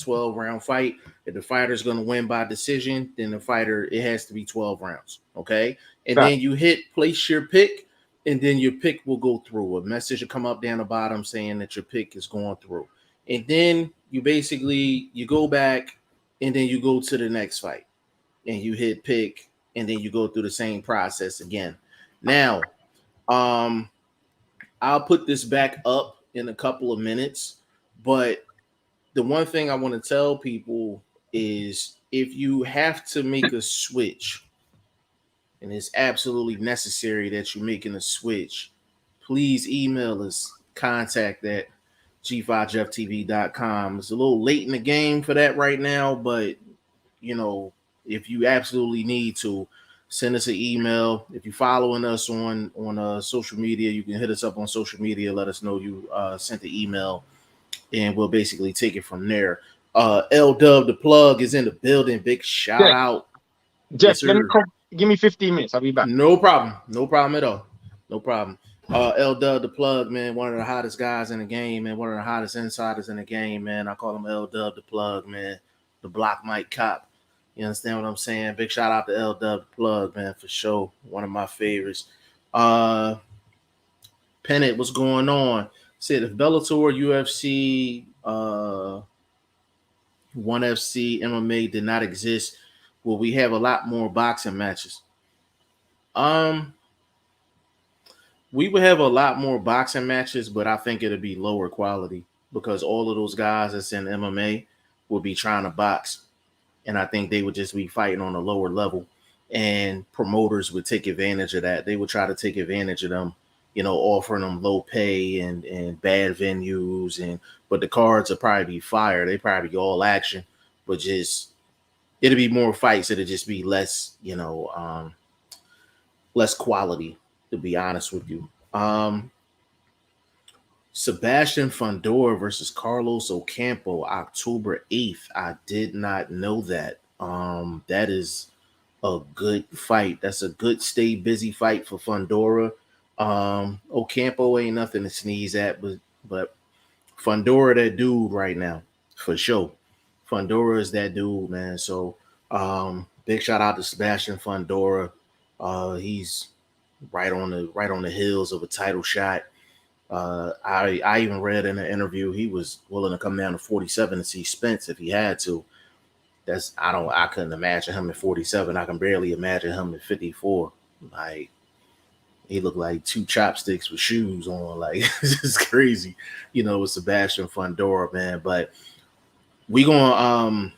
12-round fight. If the fighter's going to win by decision, then it has to be 12 rounds. Okay. And Right. then you place your pick, and then your pick will go through. A message will come up down the bottom saying that your pick is going through. And then you go back, and then you go to the next fight, and you hit pick, and then you go through the same process again. Now, I'll put this back up in a couple of minutes, but the one thing I want to tell people is if you have to make a switch, and it's absolutely necessary that you're making a switch, please email us, contact at g5jeftv.com. It's a little late in the game for that right now, but if you absolutely need to, send us an email. If you're following us on social media, you can hit us up on social media. Let us know you sent the email, and we'll basically take it from there. L Dub the plug is in the building. Big shout out. Jeff, give me 15 minutes. I'll be back. No problem. No problem at all. No problem. L Dub the plug, man, one of the hottest guys in the game, man, one of the hottest insiders in the game, man. I call him L Dub the plug, man. The block mic cop. You understand what I'm saying? Big shout out to L Dub the plug, man, for sure. One of my favorites. Pennant, what's going on? Said if Bellator, UFC, 1FC, MMA did not exist, will we have a lot more boxing matches? We would have a lot more boxing matches, but I think it'll be lower quality because all of those guys that's in MMA will be trying to box. And I think they would just be fighting on a lower level, and promoters would take advantage of that. They would try to take advantage of them, offering them low pay and bad venues. But the cards will probably be fire. They probably be all action, but just it'll be more fights. It'll just be less, less quality, to be honest with you. Sebastian Fundora versus Carlos Ocampo, October 8th. I did not know that. That is a good fight. That's a good stay busy fight for Fundora. Ocampo ain't nothing to sneeze at, but Fundora that dude right now, for sure. Fundora is that dude, man. So big shout out to Sebastian Fundora. He's right on the heels of a title shot. I even read in an interview he was willing to come down to 47 to see Spence if he had to. I couldn't imagine him at 47. I can barely imagine him at 54. Like, he looked like two chopsticks with shoes on. Like, it's crazy, with Sebastian Fundora, man. But we gonna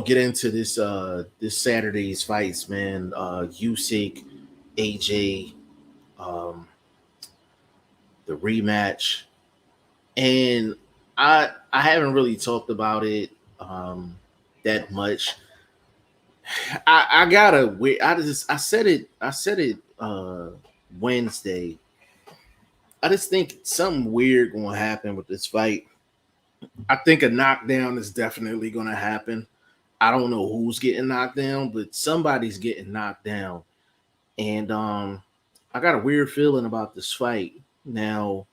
get into this Saturday's fights, man. Usyk, AJ, the rematch, and I haven't really talked about it that much. I said it Wednesday. I just think something weird gonna happen with this fight. I think a knockdown is definitely gonna happen. I don't know who's getting knocked down, but somebody's getting knocked down. And I got a weird feeling about this fight. Now,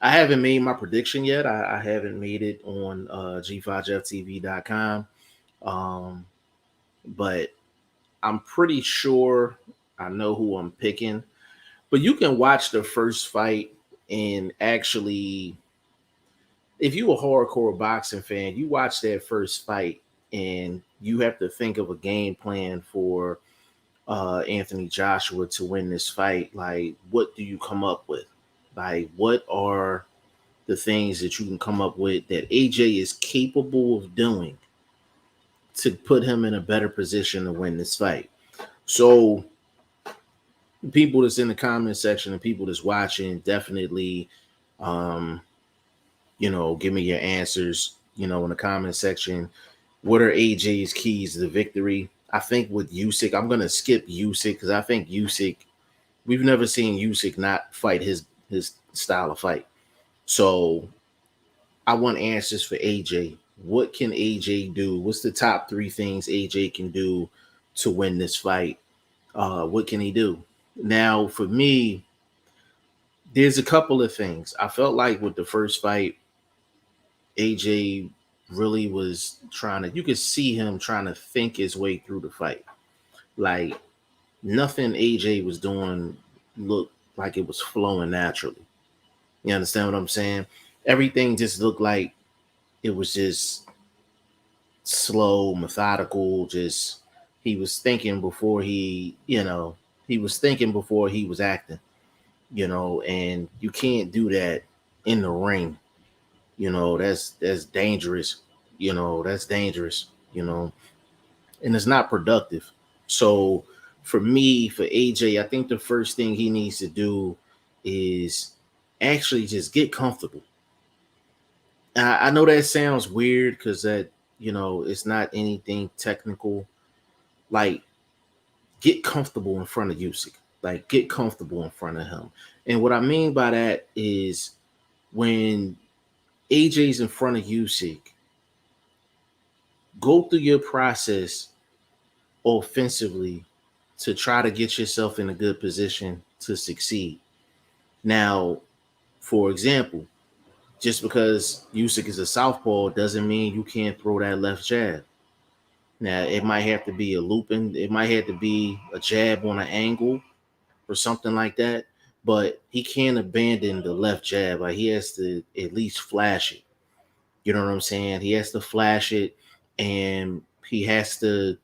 I haven't made my prediction yet. I haven't made it on g5jeftv.com. But I'm pretty sure I know who I'm picking. But you can watch the first fight and actually, if you're a hardcore boxing fan, you watch that first fight and you have to think of a game plan for Anthony Joshua to win this fight. Like, what do you come up with? Like, what are the things that you can come up with that AJ is capable of doing to put him in a better position to win this fight? So people that's in the comment section and people that's watching, definitely, give me your answers, in the comment section. What are AJ's keys to victory? I think with Usyk, I'm going to skip Usyk because I think Usyk, we've never seen Usyk not fight his style of fight. So I want answers for AJ. What can AJ do? What's the top 3 things AJ can do to win this fight? What can he do? Now, for me, there's a couple of things. I felt like with the first fight, AJ really was trying to, you could see him trying to think his way through the fight. Like nothing AJ was doing looked like it was flowing naturally. You understand what I'm saying? Everything just looked like it was just slow, methodical, just he was thinking before he was thinking before he was acting, and you can't do that in the ring. That's dangerous. That's dangerous, and it's not productive. So for me, for AJ, I think the first thing he needs to do is actually just get comfortable. I know that sounds weird because it's not anything technical. Like, get comfortable in front of Usyk. Like, get comfortable in front of him. And what I mean by that is when AJ's in front of Usyk, go through your process offensively to try to get yourself in a good position to succeed. Now, for example, just because Usyk is a southpaw doesn't mean you can't throw that left jab. Now, it might have to be a looping, it might have to be a jab on an angle or something like that, but he can't abandon the left jab. Like, he has to at least flash it. You know what I'm saying? He has to flash it, and he has to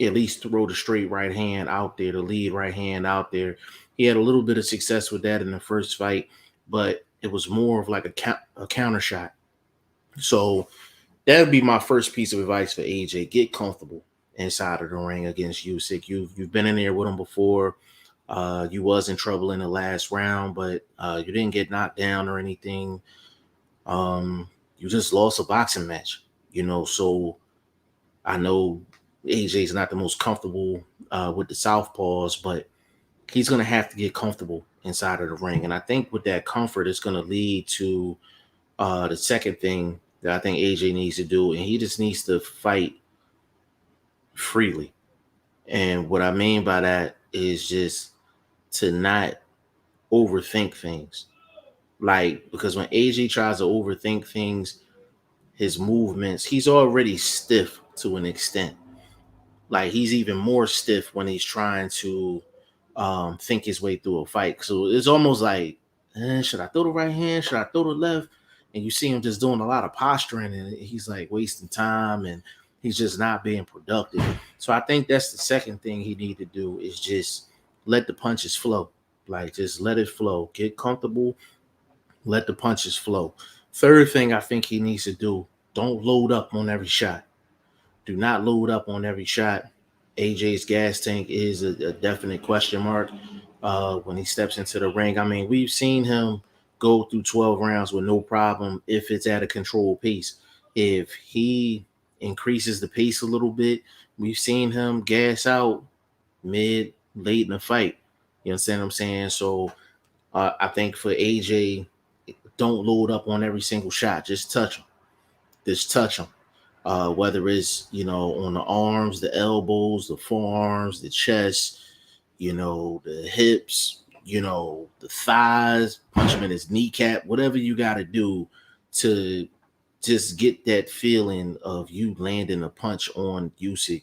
at least throw the straight right hand out there, the lead right hand out there. He had a little bit of success with that in the first fight, but it was more of like a counter shot. So that would be my first piece of advice for AJ. Get comfortable inside of the ring against Usyk. You've been in there with him before. You was in trouble in the last round, but you didn't get knocked down or anything. You just lost a boxing match, So I know AJ's not the most comfortable with the southpaws, but he's going to have to get comfortable inside of the ring. And I think with that comfort, it's going to lead to the second thing that I think AJ needs to do, and he just needs to fight freely. And what I mean by that is just to not overthink things. Like, because when AJ tries to overthink things, his movements, he's already stiff to an extent. Like, he's even more stiff when he's trying to think his way through a fight. So it's almost like, should I throw the right hand? Should I throw the left? And you see him just doing a lot of posturing, and he's like wasting time, and he's just not being productive. So I think that's the second thing he need to do is just let the punches flow. Like, just let it flow. Get comfortable. Let the punches flow. Third thing I think he needs to do, don't load up on every shot. Do not load up on every shot. AJ's gas tank is a definite question mark when he steps into the ring. I mean, we've seen him go through 12 rounds with no problem if it's at a controlled pace. If he increases the pace a little bit, we've seen him gas out mid, late in the fight. You understand what I'm saying? So I think for AJ, don't load up on every single shot. Just touch him. Just touch him. Whether it's on the arms, the elbows, the forearms, the chest, the hips, the thighs, punch him in his kneecap, whatever you got to do to just get that feeling of you landing a punch on Usyk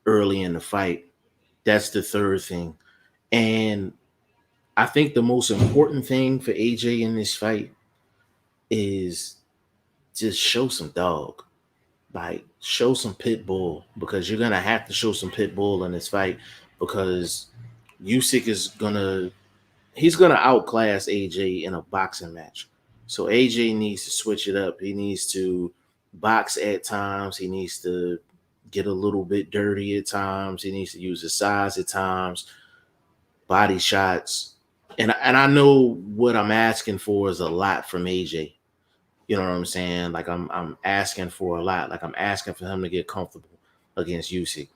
early in the fight. That's the third thing. And I think the most important thing for AJ in this fight is just show some dog. Like, show some pit bull, because you're gonna have to show some pit bull in this fight, because Usyk he's gonna outclass AJ in a boxing match. So AJ needs to switch it up. He needs to box at times. He needs to get a little bit dirty at times. He needs to use his size at times, body shots. And I know what I'm asking for is a lot from AJ. You know what I'm saying? Like, I'm asking for a lot. Like, I'm asking for him to get comfortable against Usyk.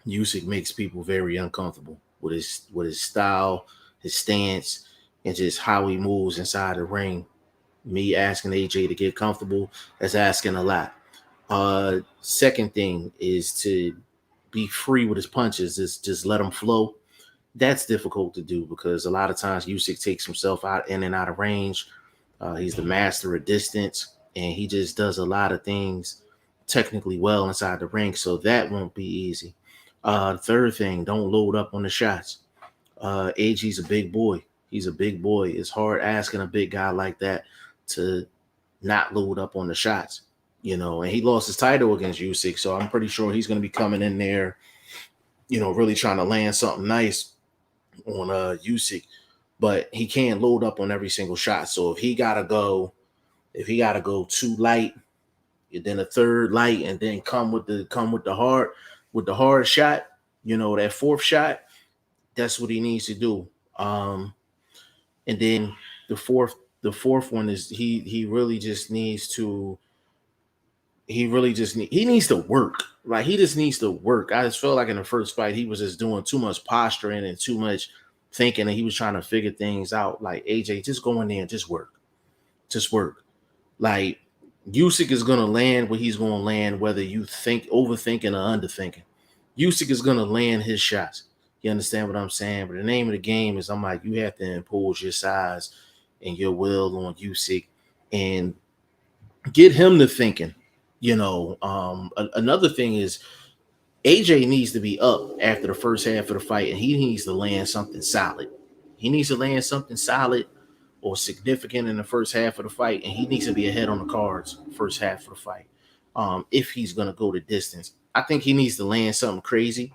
Usyk makes people very uncomfortable with his style, his stance, and just how he moves inside the ring. Me asking AJ to get comfortable, that's asking a lot. Second thing is to be free with his punches. Just let them flow. That's difficult to do because a lot of times Usyk takes himself out in and out of range. He's the master of distance. and he just does a lot of things technically well inside the ring, so that won't be easy. The third thing, don't load up on the shots. AG's a big boy. He's a big boy. It's hard asking a big guy like that to not load up on the shots, and he lost his title against Usyk, so I'm pretty sure he's going to be coming in there, really trying to land something nice on Usyk, but he can't load up on every single shot. So if he gotta go too light, and then a third light, and then come with the hard shot, that fourth shot, that's what he needs to do. And then the fourth one is he really just needs to he needs to work. Like, he just needs to work. I just felt like in the first fight he was just doing too much posturing and too much thinking, and he was trying to figure things out. Like, AJ, just go in there and just work. Just work. Like, Usyk is gonna land where he's gonna land, whether you think overthinking or underthinking. Usyk is gonna land his shots. You understand what I'm saying? But the name of the game is, I'm like, you have to impose your size and your will on Usyk and get him to thinking. Another thing is, AJ needs to be up after the first half of the fight, and he needs to land something solid. He needs to land something solid or significant in the first half of the fight, and he needs to be ahead on the cards first half of the fight. If he's gonna go the distance, I think he needs to land something crazy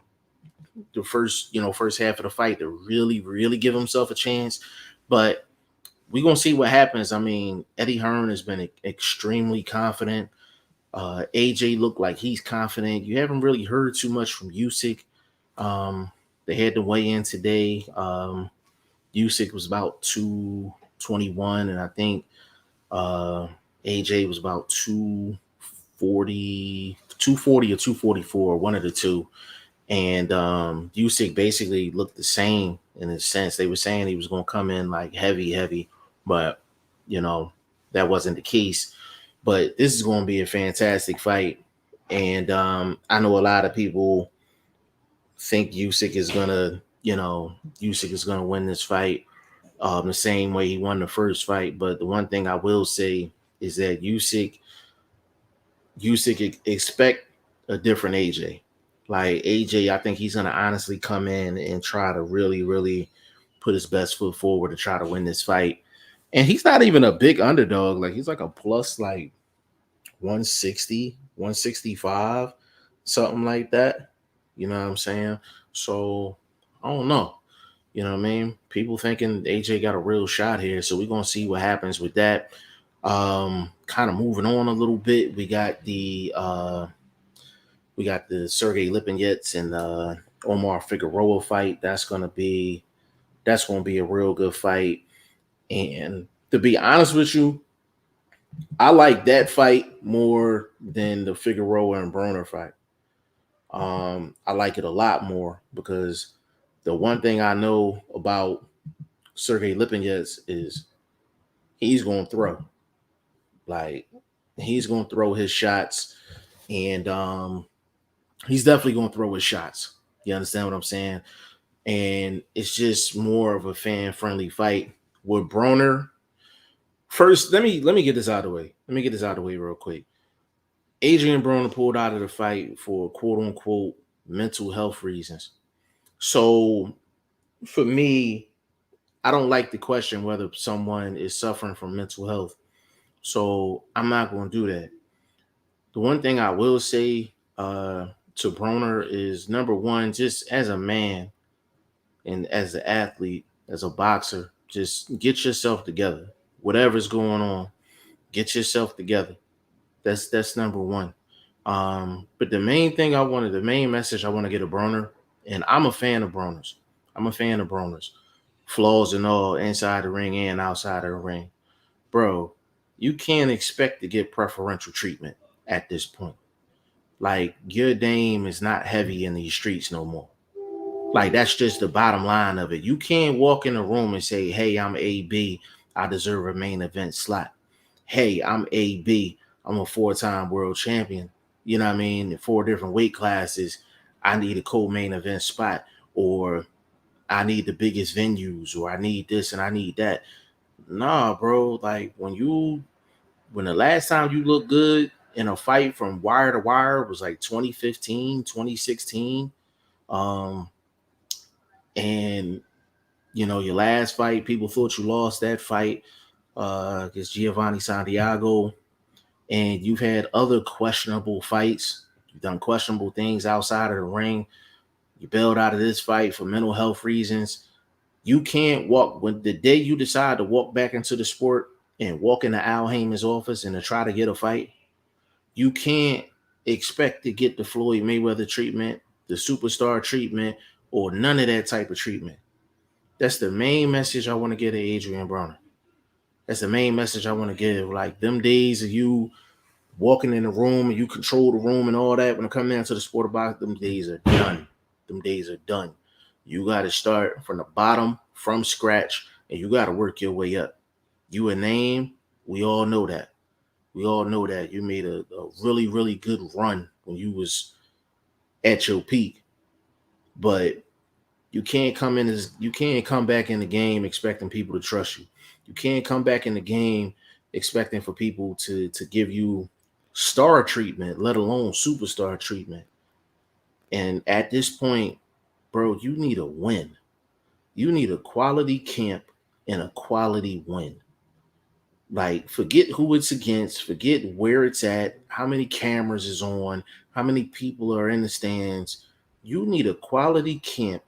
the first half of the fight to really, really give himself a chance. But we're gonna see what happens. I mean, Eddie Hearn has been extremely confident. AJ looked like he's confident. You haven't really heard too much from Usyk. They had to weigh in today. Usyk was about 221, and I think AJ was about 240 or 244, one of the two. And Usyk basically looked the same in a sense. They were saying he was going to come in like heavy, but that wasn't the case. But this is going to be a fantastic fight, and I know a lot of people think Usyk is gonna win this fight the same way he won the first fight. But the one thing I will say is that Usyk expect a different AJ. Like, AJ, I think he's gonna honestly come in and try to really, really put his best foot forward to try to win this fight. And he's not even a big underdog. Like, he's like a plus like 160, 165, something like that. You know what I'm saying? So I don't know. You know what I mean? People thinking AJ got a real shot here. So we're gonna see what happens with that. Kind of moving on a little bit. We got the Sergey Lipinets and Omar Figueroa fight. That's gonna be a real good fight. And to be honest with you, I like that fight more than the Figueroa and Broner fight. I like it a lot more because the one thing I know about Sergey Lipinets is he's going to throw. Like, he's going to throw his shots, and he's definitely going to throw his shots. You understand what I'm saying? And it's just more of a fan-friendly fight. With Broner, first, let me get this out of the way. Let me get this out of the way real quick. Adrian Broner pulled out of the fight for quote-unquote mental health reasons. So for me, I don't like to question whether someone is suffering from mental health. So I'm not going to do that. The one thing I will say to Broner is, number one, just as a man and as an athlete, as a boxer, just get yourself together. Whatever's going on, get yourself together. That's number one. But the main message I want to get to Broner, and I'm a fan of Broners. I'm a fan of Broners. Flaws and all, inside the ring and outside of the ring. Bro, you can't expect to get preferential treatment at this point. Like, your name is not heavy in these streets no more. Like, that's just the bottom line of it. You can't walk in a room and say, hey, I'm AB, I deserve a main event slot. Hey, I'm AB, I'm a 4-time world champion. You know what I mean? In 4 different weight classes, I need a co-main event spot, or I need the biggest venues, or I need this and I need that. Nah, bro. Like, when you when the last time you looked good in a fight from wire to wire was like 2015, 2016. Um, and your last fight, people thought you lost that fight against Giovanni Santiago, and you've had other questionable fights. You've done questionable things outside of the ring. You bailed out of this fight for mental health reasons. You can't walk when the day you decide to walk back into the sport and walk into Al Heyman's office and to try to get a fight. You can't expect to get the Floyd Mayweather treatment, the superstar treatment, or none of that type of treatment. That's the main message I want to get to Adrian Broner. That's the main message I want to give. Like them days of you walking in the room and you control the room and all that, when it comes down to the sport of boxing, them days are done. Them days are done. You got to start from the bottom, from scratch, and you got to work your way up. You a name, we all know that. We all know that you made a really, really good run when you was at your peak, but you can't come back in the game expecting people to trust you. You can't come back in the game expecting for people to give you star treatment, let alone superstar treatment. And at this point, bro, you need a win. You need a quality camp and a quality win. Like, forget who it's against, forget where it's at, how many cameras is on, how many people are in the stands. You need a quality camp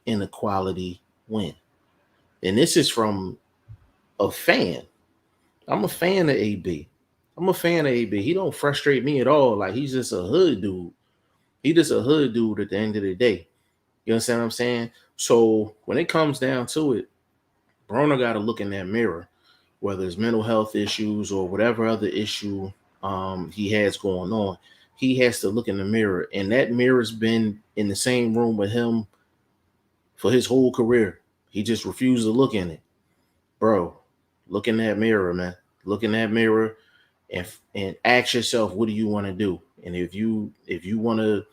and a quality win. And this is from a fan. I'm a fan of AB. I'm a fan of AB. He don't frustrate me at all. Like, he's just a hood dude. He just a hood dude at the end of the day. You understand what I'm saying? So when it comes down to it, Broner got to look in that mirror, whether it's mental health issues or whatever other issue he has going on. He has to look in the mirror, and that mirror's been in the same room with him for his whole career. He just refused to look in it. Bro, look in that mirror, man. Look in that mirror and ask yourself, what do you want to do? And if you want to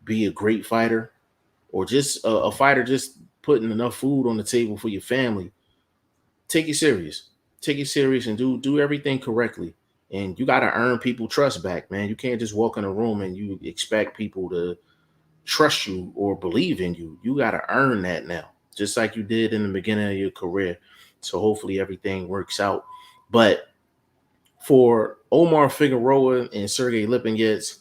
be a great fighter, or just a fighter just putting enough food on the table for your family, take it serious. Take it serious and do everything correctly. And you got to earn people trust back, man. You can't just walk in a room and you expect people to trust you or believe in you. You got to earn that now, just like you did in the beginning of your career. So hopefully everything works out. But for Omar Figueroa and Sergey Lipinets,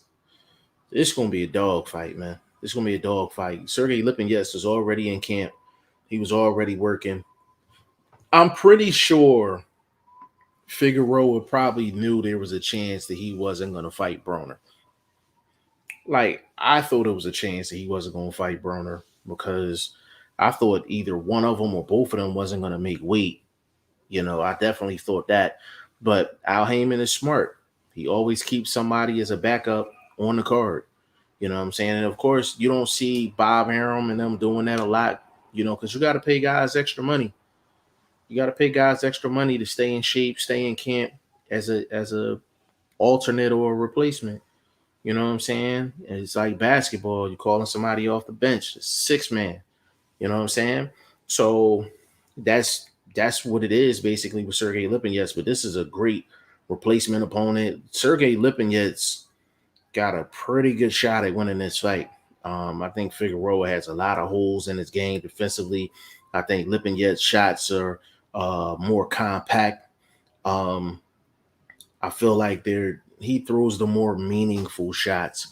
it's going to be a dog fight, man. It's going to be a dog fight. Sergey Lipinets is already in camp. He was already working. I'm pretty sure Figueroa probably knew there was a chance that he wasn't going to fight Broner. Like, I thought there was a chance that he wasn't going to fight Broner because I thought either one of them or both of them wasn't going to make weight. I definitely thought that. But Al Heyman is smart. He always keeps somebody as a backup on the card. You know what I'm saying? And of course, you don't see Bob Arum and them doing that a lot, because you got to pay guys extra money. You got to pay guys extra money to stay in shape, stay in camp as a alternate or a replacement. You know what I'm saying? And it's like basketball. You're calling somebody off the bench, six man. You know what I'm saying? So that's what it is basically with Sergey Lipinets. But this is a great replacement opponent. Sergey Lipinets got a pretty good shot at winning this fight. I think Figueroa has a lot of holes in his game defensively. I think Lipinets' shots are more compact. I feel like he throws the more meaningful shots,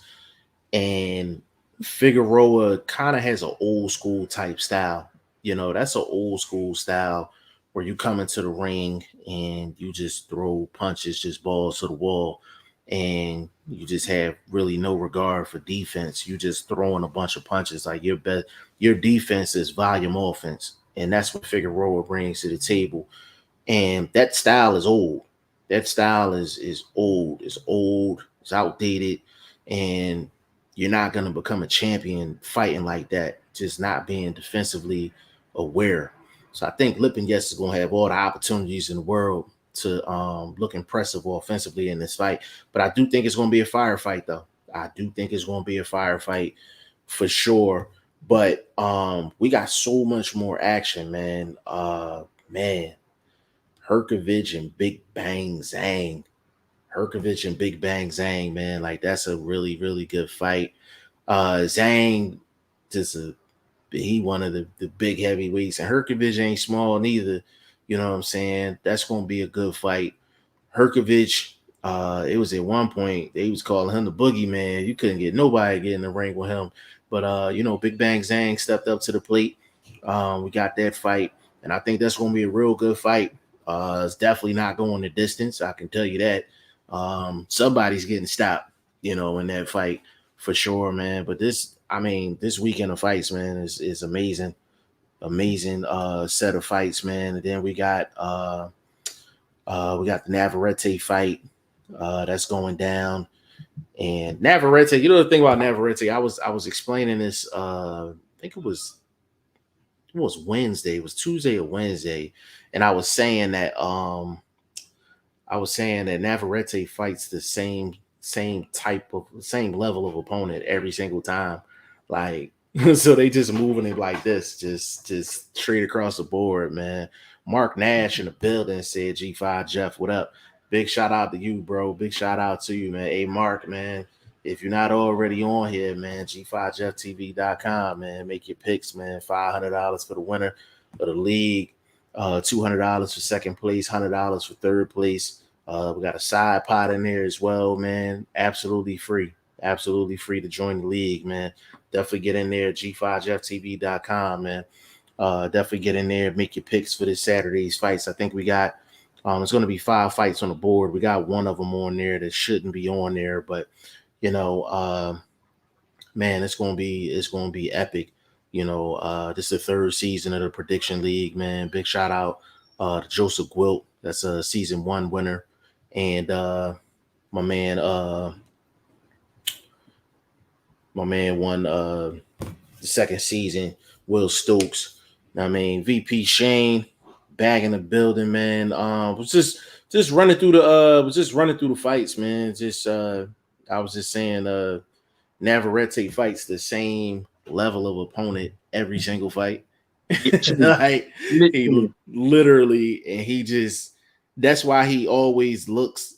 and Figueroa kind of has an old school type style. That's an old school style where you come into the ring and you just throw punches, just balls to the wall, and you just have really no regard for defense. You just throwing a bunch of punches. Like, your defense is volume offense, and that's what Figueroa brings to the table. And that style is old. That style is old. It's old. It's outdated, and you're not going to become a champion fighting like that, just not being defensively aware. So I think Lipinets is going to have all the opportunities in the world to look impressive offensively in this fight. But I do think it's going to be a firefight, though. I do think it's going to be a firefight for sure. But we got so much more action, man. Man, Herkovich and Big Bang Zhang. Herkovich and Big Bang Zhang, man, like that's a really, really good fight. Zhang, just he one of the big heavyweights, and Herkovich ain't small neither. You know what I'm saying? That's gonna be a good fight. Herkovich, it was at one point they was calling him the boogeyman. You couldn't get nobody to get in the ring with him. But Big Bang Zhang stepped up to the plate. We got that fight, and I think that's gonna be a real good fight. It's definitely not going the distance. I can tell you that. Somebody's getting stopped, in that fight for sure, man. But this weekend of fights, man, is amazing. Amazing set of fights, man. And then we got the Navarrete fight that's going down. And Navarrete, the thing about Navarrete, I was explaining this. I think it was Wednesday. It was Tuesday or Wednesday, and I was saying that Navarrete fights the same same level of opponent every single time. Like so they just moving it like this, just straight across the board, man. Mark Nash in the building said, G5 Jeff, what up? Big shout out to you, bro. Big shout out to you, man. Hey, Mark, man. If you're not already on here, man, G5JeffTV.com, man. Make your picks, man. $500 for the winner of the league, $200 for second place, $100 for third place. We got a side pot in there as well, man. Absolutely free. Absolutely free to join the league, man. Definitely get in there, G5JeffTV.com, man. Definitely get in there, make your picks for this Saturday's fights. I think we got it's going to be 5 fights on the board. We got one of them on there that shouldn't be on there, but man, it's going to be epic. This is the 3rd season of the Prediction League, man. Big shout out to Joseph Gwilt. That's a season 1 winner, and my man won the 2nd season. Will Stokes. I mean, VP Shane back in the building, man. Was just running through the fights, man. I was just saying Navarrete fights the same level of opponent every single fight. Like he literally, and that's why he always looks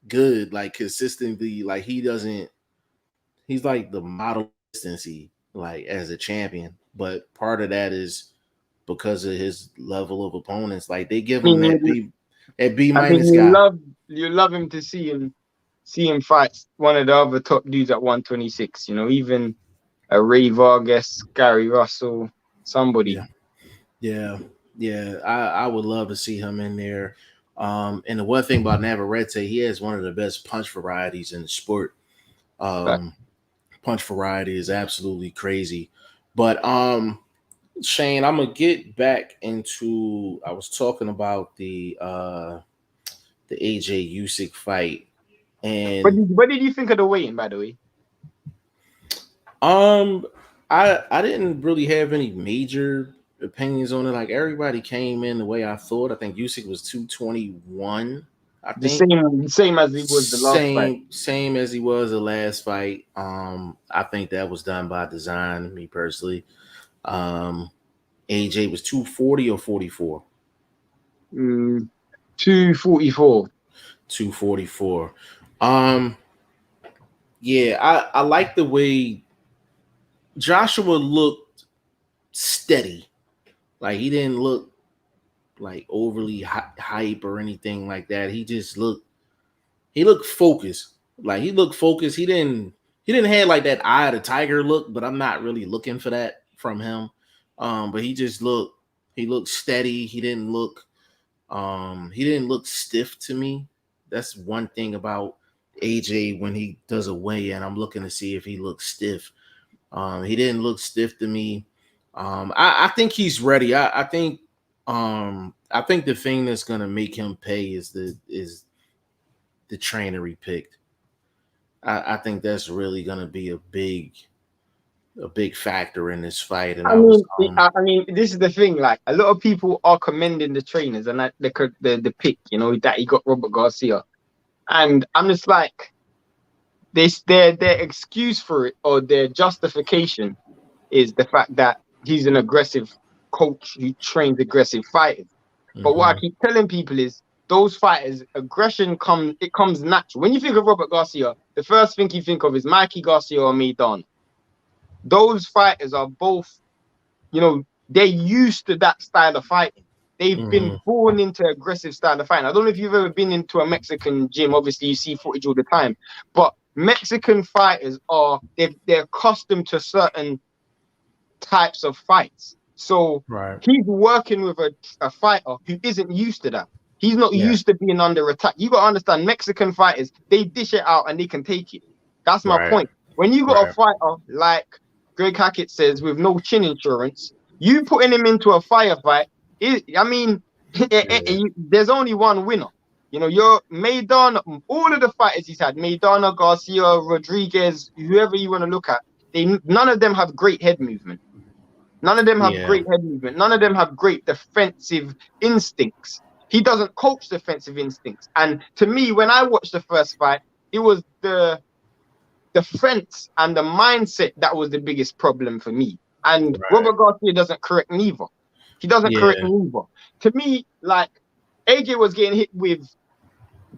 good, like consistently. Like he's like the model consistency, like as a champion. But part of that is because of his level of opponents. Like they give him that B minus guy. You love him to see him fight one of the other top dudes at 126. Even a Ray Vargas, Gary Russell, somebody. Yeah. I would love to see him in there. And the one thing about Navarrete, he has one of the best punch varieties in the sport. Punch variety is absolutely crazy. But Shane, I'm gonna get back into. I was talking about the AJ Usyk fight, and what did you think of the weighing, by the way? I didn't really have any major opinions on it. Like everybody came in the way I thought. I think Usyk was 221. I think the same as he was the last fight. Same as he was the last fight. I think that was done by design. Me personally. AJ was 240 or 44. 244. 244. Yeah, I like the way Joshua looked steady. Like he didn't look like overly hype or anything like that. He looked focused. Like he looked focused. He didn't have like that eye of the tiger look, but I'm not really looking for that from him. But he looked steady. He didn't look stiff to me. That's one thing about AJ when he does a weigh-in. I'm looking to see if he looks stiff. He didn't look stiff to me. I think he's ready. I think the thing that's gonna make him pay is the trainer he picked. I think that's really gonna be a big factor in this fight. And I mean, this is the thing. Like a lot of people are commending the trainers and the pick, that he got Robert Garcia, and I'm just like, their excuse for it or their justification is the fact that he's an aggressive coach who trains aggressive fighters. But what I keep telling people is those fighters, aggression comes natural. When you think of Robert Garcia, the first thing you think of is Mikey Garcia or Maidana. Those fighters are both, they're used to that style of fighting. They've been born into aggressive style of fighting. I don't know if you've ever been into a Mexican gym. Obviously, you see footage all the time, but Mexican fighters they're accustomed to certain types of fights. So Right. he's working with a fighter who isn't used to that. He's not Yeah. used to being under attack. You got to understand, Mexican fighters, they dish it out and they can take it. That's my Right. point. When you got a Right. fighter like Greg Hackett says, with no chin insurance, you putting him into a firefight, there's only one winner. You're Maidana, all of the fighters he's had, Maidana, Garcia, Rodriguez, whoever you want to look at, none of them have great head movement. None of them have Yeah. great head movement. None of them have great defensive instincts. He doesn't coach defensive instincts. And to me, when I watched the first fight, it was the defense and the mindset that was the biggest problem for me. And Right. Robert Garcia doesn't correct neither. He doesn't correct neither. To me, like, AJ was getting hit with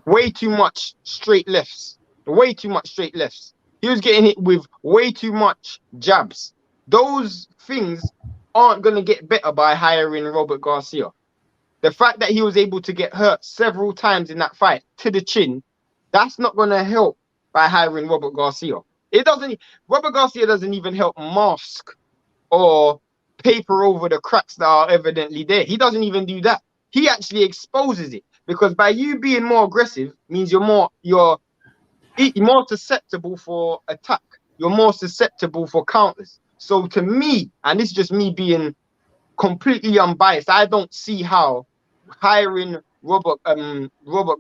way too much straight lefts. Way too much straight lefts. He was getting hit with way too much jabs. Those things aren't going to get better by hiring Robert Garcia. The fact that he was able to get hurt several times in that fight to the chin, that's not going to help by hiring Robert Garcia. Robert Garcia doesn't even help mask or paper over the cracks that are evidently there. He doesn't even do that. He actually exposes it, because by you being more aggressive means you're more susceptible for attack. You're more susceptible for counters. So to me, and this is just me being completely unbiased, I don't see how hiring Robert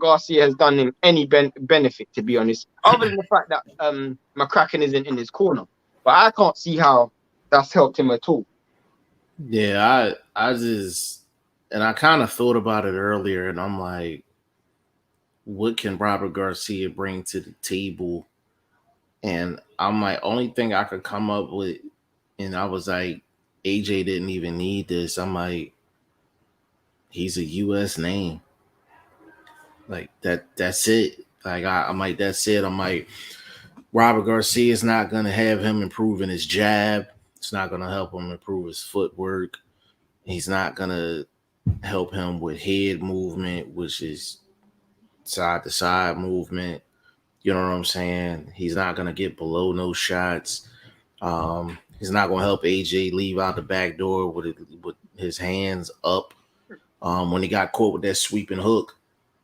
Garcia has done him any benefit, to be honest, other than the fact that McCracken isn't in his corner. But I can't see how that's helped him at all. Yeah, I just, and I kind of thought about it earlier, and I'm like, what can Robert Garcia bring to the table? And I'm like, only thing I could come up with, and I was like, AJ didn't even need this. I'm like, he's a U.S. name. Like that's it. Like I'm like, that's it. I'm like, Robert Garcia is not gonna have him improving his jab. It's not gonna help him improve his footwork. He's not gonna help him with head movement, which is side to side movement. You know what I'm saying? He's not gonna get below no shots. He's not gonna help AJ leave out the back door with his hands up. When he got caught with that sweeping hook,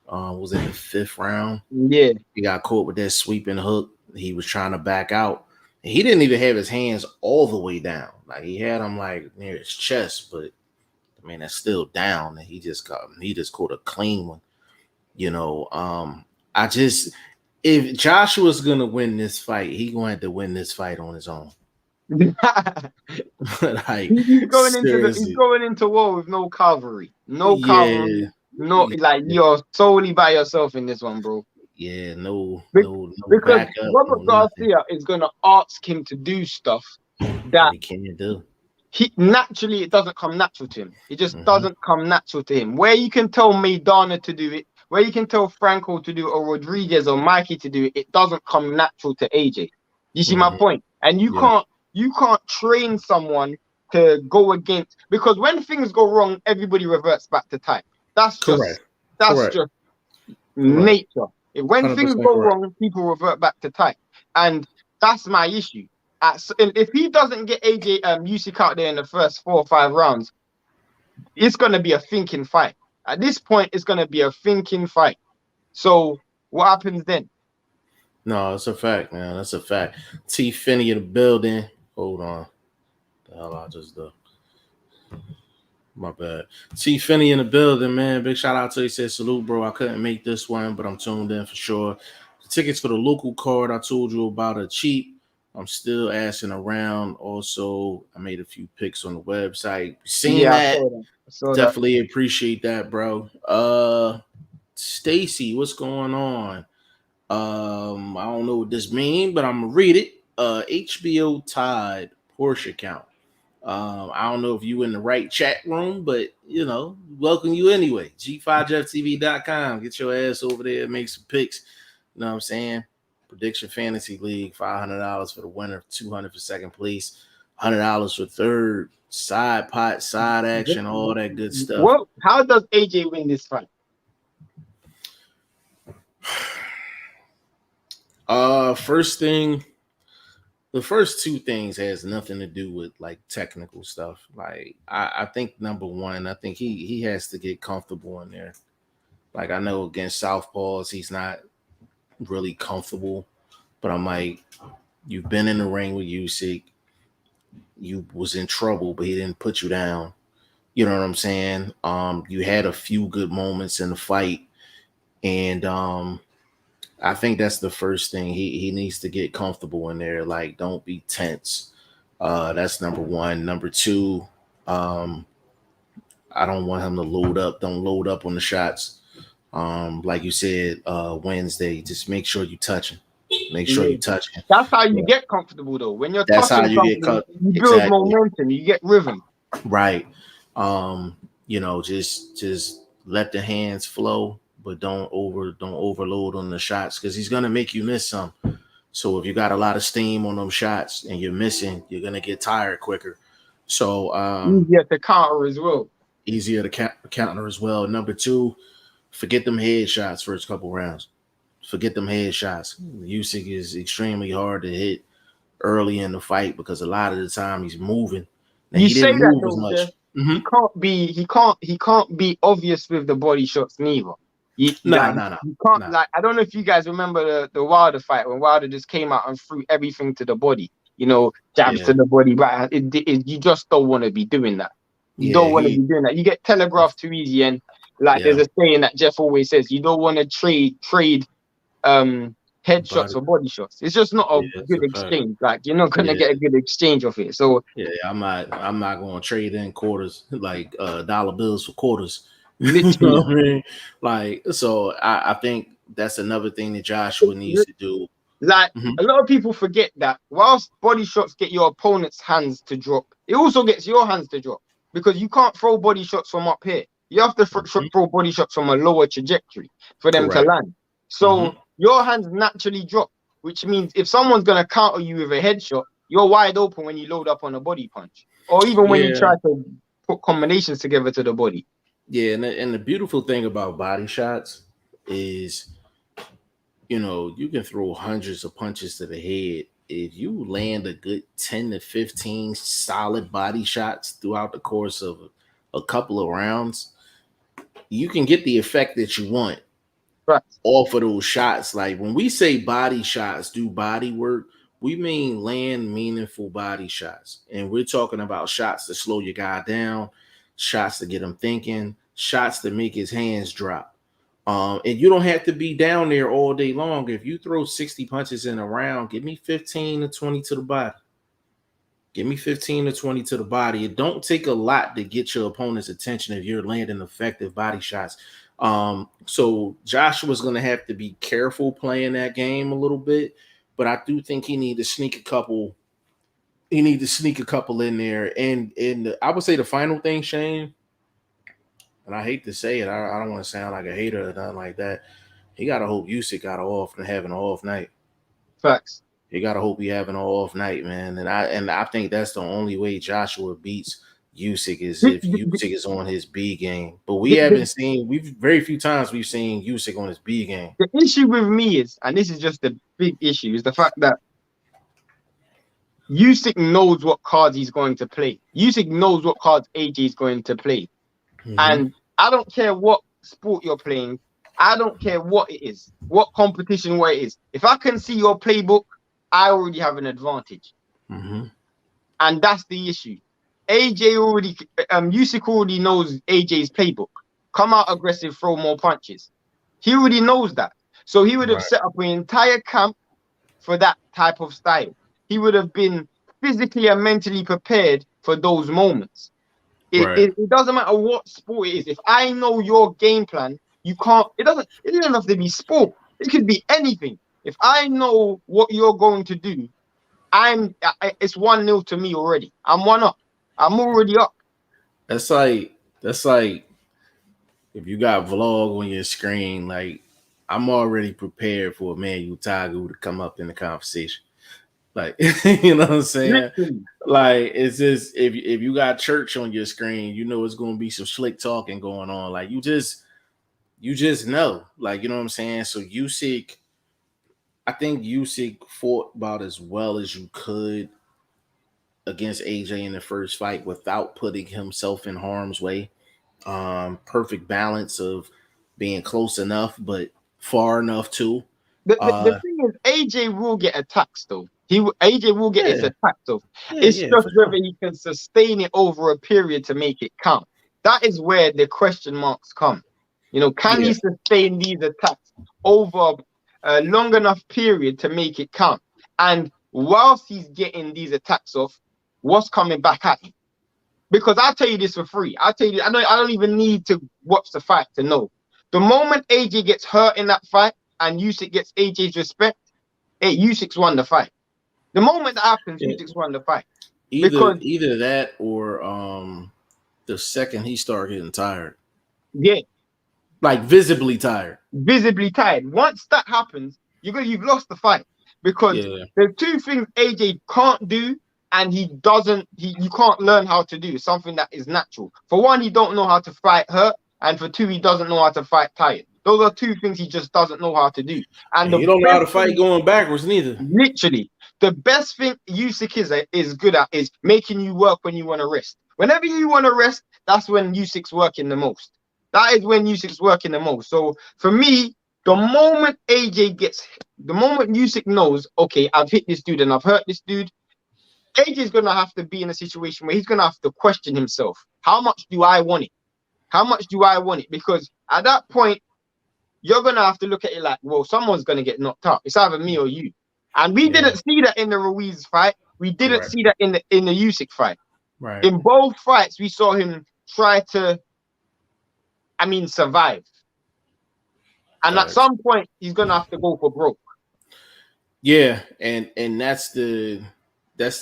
was it the 5th round? Yeah, he got caught with that sweeping hook. He was trying to back out. He didn't even have his hands all the way down. Like, he had them like near his chest, but I mean, that's still down. And he just caught a clean one. If Joshua's gonna win this fight, he gonna have to win this fight on his own. Like, he's seriously. going into war with no cavalry, Yeah, like, you're solely by yourself in this one, bro. yeah, no Because backup, no Robert nothing Garcia is gonna ask him to do stuff that that he can't do. it doesn't come natural to him. It just doesn't come natural to him. Where you can tell Maidana to do it, where you can tell Franco to do it, or Rodriguez or Mikey to do it, it doesn't come natural to AJ. You see my point? And you can't train someone to go against, because when things go wrong, everybody reverts back to type. That's Correct. just nature. When 100% things go correct. wrong, people revert back to type, and that's my issue. If he doesn't get AJ Usyk out there in the first 4 or 5 rounds, it's gonna be a thinking fight. At this point, it's gonna be a thinking fight. So what happens then? No, it's a fact, man. That's a fact. T Finney in the building. Hold on. The hell I just do. My bad. T Finney in the building, man. Big shout out to you. He said, salute, bro. I couldn't make this one, but I'm tuned in for sure. The tickets for the local card I told you about are cheap. I'm still asking around. Also, I made a few picks on the website. Seen that? I saw Definitely appreciate that, bro. Stacy, what's going on? I don't know what this means, but I'm gonna read it. HBO tied Porsche count. I don't know if you in the right chat room, but welcome you anyway. G5JeffTV.com. Get your ass over there, make some picks. You know what I'm saying? Prediction Fantasy League, $500 for the winner, $200 for second place, $100 for third, side pot, side action, all that good stuff. Well, how does AJ win this fight? First thing, the first two things has nothing to do with like technical stuff. Like I think number one, I think he has to get comfortable in there. Like I know against Southpaws, he's not really comfortable, but I'm like, you've been in the ring with Usyk. You was in trouble, but he didn't put you down. You know what I'm saying? You had a few good moments in the fight, and I think that's the first thing. He needs to get comfortable in there. Like, don't be tense. That's number one. Number two, I don't want him to load up. Don't load up on the shots. Like you said, Wednesday, just make sure you touch him. Make sure you touch him. That's how you get comfortable, though. When you're That's how touching you get something, cut. you build Exactly. momentum. You get rhythm. Right. Just let the hands flow, but don't overload on the shots because he's gonna make you miss some. So if you got a lot of steam on them shots and you're missing, you're gonna get tired quicker. So easier to counter as well. Easier to counter as well. Number two, forget them headshots first couple rounds. Forget them headshots. Usyk is extremely hard to hit early in the fight because a lot of the time he's moving. Now, You he say didn't that move though, as much. Jeff. He can't be obvious with the body shots neither. You can't. Like, I don't know if you guys remember the Wilder fight when Wilder just came out and threw everything to the body. Jabs to the body, but you just don't want to be doing that. You don't want to be doing that. You get telegraphed too easy, and there's a saying that Jeff always says: you don't want to trade headshots for body shots. It's just not a good exchange. Like, you're not gonna get a good exchange of it. So I'm not gonna trade in quarters, like dollar bills for quarters. Literally. You know what I mean? Like, so I think that's another thing that Joshua needs to do. Like, a lot of people forget that whilst body shots get your opponent's hands to drop, it also gets your hands to drop because you can't throw body shots from up here. You have to throw body shots from a lower trajectory for them to land. So your hands naturally drop, which means if someone's going to counter you with a headshot, you're wide open when you load up on a body punch, or even when you try to put combinations together to the body. Yeah, and the beautiful thing about body shots is, you can throw hundreds of punches to the head. If you land a good 10 to 15 solid body shots throughout the course of a couple of rounds, you can get the effect that you want off of those shots. Like, when we say body shots, do body work, we mean land meaningful body shots. And we're talking about shots to slow your guy down, shots to get him thinking, shots to make his hands drop. And you don't have to be down there all day long. If you throw 60 punches in a round, give me 15 to 20 to the body. Give me 15 to 20 to the body. It don't take a lot to get your opponent's attention if you're landing effective body shots. So Joshua's going to have to be careful playing that game a little bit, but I do think he need to sneak a couple. He need to sneak a couple in there. And I would say the final thing, Shane, and I hate to say it, I don't want to sound like a hater or nothing like that. He got to hope Usyk got having an off night. Facts. You got to hope he having an off night, man. And I think that's the only way Joshua beats Usyk is if Usyk is on his B game. But very few times we've seen Usyk on his B game. The issue with me is, and this is just the big issue, is the fact that Usyk knows what cards he's going to play. Usyk knows what cards AJ is going to play. And I don't care what sport you're playing. I don't care what it is, what competition, where it is. If I can see your playbook, I already have an advantage. And that's the issue. Usyk already knows AJ's playbook. Come out aggressive, throw more punches. He already knows that. So he would have set up an entire camp for that type of style. He would have been physically and mentally prepared for those moments. It doesn't matter what sport it is. If I know your game plan, you can't. It doesn't have to be sport. It could be anything. If I know what you're going to do, it's 1-0 to me already. I'm 1 up. I'm already up. That's like if you got vlog on your screen, like I'm already prepared for Emmanuel Tagu to come up in the conversation. Like you know what I'm saying? Literally. Like it's just if you got church on your screen, you know it's gonna be some slick talking going on. Like you just know. Like you know what I'm saying? So Usyk, I think Usyk fought about as well as you could against AJ in the first fight without putting himself in harm's way. Perfect balance of being close enough but far enough too. The Uh, thing is, AJ will get attacks though. AJ will get his yeah, attacks though. yeah, It's yeah, just for whether sure. he can sustain it over a period to make it count. That is where the question marks come. You know, can Yeah, he sustain these attacks over a long enough period to make it count? And whilst he's getting these attacks off, what's coming back at him? Because I'll tell you this for free. I'll tell you, I don't even need to watch the fight to know. The moment AJ gets hurt in that fight and Usyk gets AJ's respect, hey, Usyk's won the fight. The moment that happens, yeah. Usyk's won the fight. Either Because, either that or the second he started getting tired, yeah, like visibly tired. visibly tired. Once that happens, you've lost the fight. Because Yeah, there's two things AJ can't do and he doesn't, you can't learn how to do something that is natural. For one, he don't know how to fight hurt. And for two, he doesn't know how to fight tired. Those are two things he just doesn't know how to do. And and the you don't know how best to fight thing, going backwards neither. literally, the best thing Usyk is good at is making you work when you want to rest. Whenever you want to rest, that's when Usyk's working the most. That is when Usyk's working the most. So for me, the moment Usyk knows, okay, I've hit this dude and I've hurt this dude, AJ's gonna have to be in a situation where he's gonna have to question himself. How much do I want it? How much do I want it? Because at that point, you're gonna have to look at it like, well, someone's gonna get knocked out. It's either me or you. And we Yeah, didn't see that in the Ruiz fight. We didn't correct. see that in the Usyk fight. Right. In both fights, we saw him try to, survive. And at Facts. some point, he's gonna have to go for broke. Yeah, and that's the